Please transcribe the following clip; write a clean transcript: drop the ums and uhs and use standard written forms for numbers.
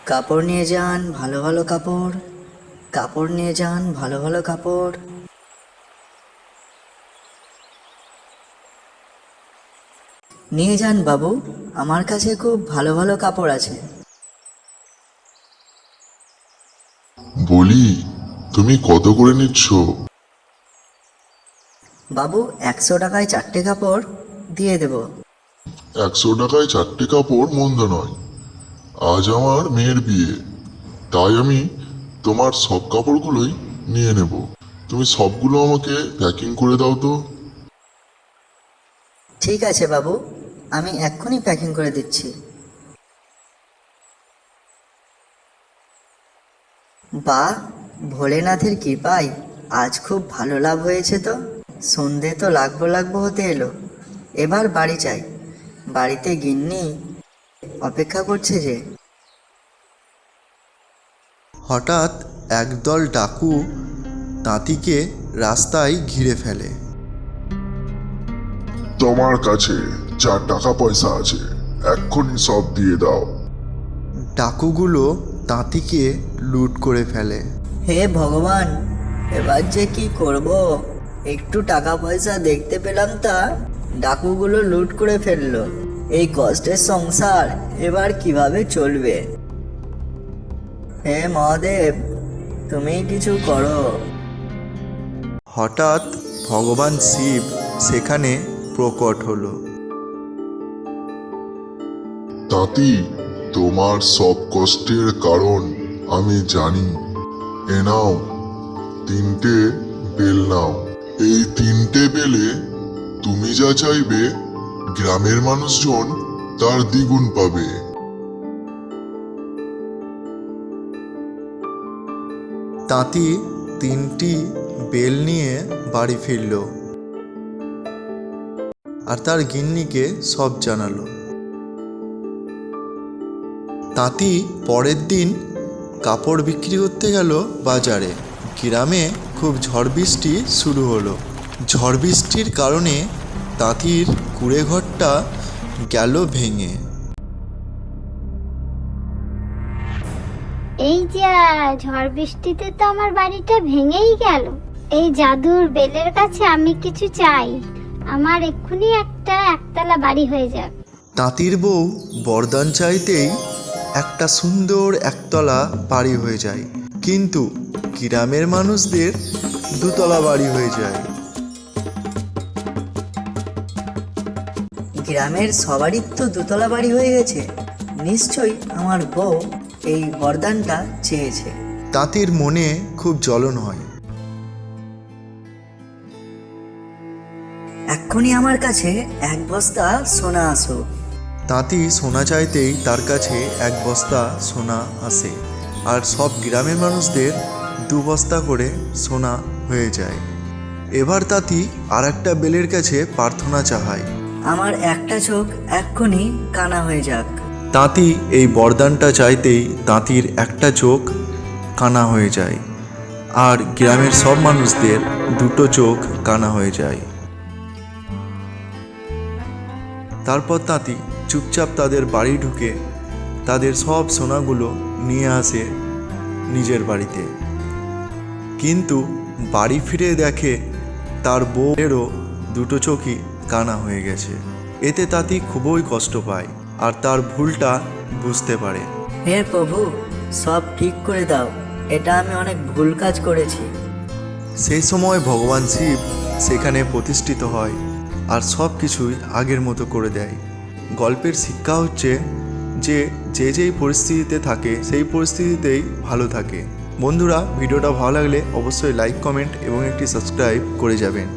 কাপড় নিয়ে যান, ভালো ভালো কাপড়। কাপড় নিয়ে যান, ভালো ভালো কাপড়। নিয়ে যান বাবু, আমার কাছে খুব ভালো ভালো কাপড় আছে। বলি, তুমি কত করে নিচ্ছ? বাবু, 100 টাকায় 4টে কাপড় দিয়ে দেব। 100 টাকায় 4টে কাপড় মন্দ নয়। আজ আমার মেয়ের বিয়ে, তাই আমি তোমার সব কাপড়গুলোই নিয়ে নেব। তুমি সবগুলো আমাকে প্যাকিং করে দাও তো। ঠিক আছে বাবু, আমি এক্ষুনি প্যাকিং করে দিচ্ছি। বাহ, ভোলেনাথের কৃপায় আজ খুব ভালো লাভ হয়েছে তো। সন্ধে তো লাগবো লাগবো হতে এলো। এবার বাড়ি চাই। বাড়িতে গিন্নি অপেক্ষা করছে যে। হঠাৎ একদল ডাকু তাঁতিকে রাস্তায় ঘিরে ফেলে। তোমার কাছে যা টাকা পয়সা আছে এক্ষুনি সব দিয়ে দাও। ডাকুগুলো তাঁতিকে লুট করে ফেলে। হে ভগবান, এবার যে কি করব। একটু টাকা পয়সা দেখতে পেলাম তা ডাকুগুলো লুট করে ফেললো। এই কষ্টের সংসার এবার কিভাবে চলবে। হে মহাদেব, তুমি কিছু করো। হঠাৎ ভগবান শিব সেখানে প্রকট হলো। তাঁতি, তোমার সব কষ্টের কারণ আমি জানি। এ নাও 3টে বেল নাও। এই 3টে বেলে তুমি যা চাইবে গ্রামের মানুষজন তার দ্বিগুণ পাবে। তাঁতি 3টি বেল নিয়ে বাড়ি ফিরল আর তার গিন্নিকে সব জানালো। তাঁতি পরের দিন কাপড় বিক্রি করতে গেল বাজারে। গ্রামে খুব ঝড় বৃষ্টি শুরু হলো। ঝড় বৃষ্টির কারণে তাঁতির কুঁড়ে ঘরটা গেল ভেঙে। এই যা, ঝড় বৃষ্টিতে তো আমার বাড়িটা ভেঙেই গেল। এই জাদুর বেলের কাছে আমি কিছু চাই। আমার এক্ষুনি একটা একতলা বাড়ি হয়ে যাক। তাঁতির বউ বরদান চাইতেই একটা সুন্দর একতলা বাড়ি হয়ে যায়, কিন্তু গ্রামের মানুষদের 2তলা বাড়ি হয়ে যায়। গ্রামের সবারই তো 2তলা বাড়ি হয়ে গেছে। নিশ্চয়ই আমার বউ এই বরদানটা চেয়েছে। তাঁতির মনে খুব জ্বলন হয়। এক্ষুনি আমার কাছে 1 বস্তা সোনা আসো। তাঁতি সোনা চাইতেই তার কাছে 1 বস্তা সোনা আসে, আর সব গ্রামের মানুষদের 2 বস্তা করে সোনা হয়ে যায়। এবার তাঁতি আর একটা বেলের কাছে প্রার্থনা চাহায়। আমার একটা চোখ এক্ষুনি কানা হয়ে যাক। তাঁতি এই বরদানটা চাইতেই তাঁতির একটা চোখ কানা হয়ে যায়, আর গ্রামের সব মানুষদের 2টো চোখ কানা হয়ে যায়। তারপর তাঁতি চুপচাপ তাদের বাড়ি ঢুকে তাদের সব সোনাগুলো নিয়ে আসে নিজের বাড়িতে। কিন্তু বাড়ি ফিরে দেখে তার বউয়েরও 2টো চোখই কানা হয়ে গেছে। এতে তাঁতি খুবই কষ্ট পায় আর তার ভুলটা বুঝতে পারে। হে প্রভু, সব ঠিক করে দাও। এটা আমি অনেক ভুল কাজ করেছি। সেই সময় ভগবান শিব সেখানে প্রতিষ্ঠিত হয় আর সব কিছুই আগের মতো করে দেয়। গল্পের শিক্ষা হচ্ছে যে যেই পরিস্থিতিতে থাকে সেই পরিস্থিতিতেই ভালো থাকে। বন্ধুরা, ভিডিওটা ভালো লাগলে অবশ্যই লাইক, কমেন্ট এবং একটি সাবস্ক্রাইব করে যাবেন।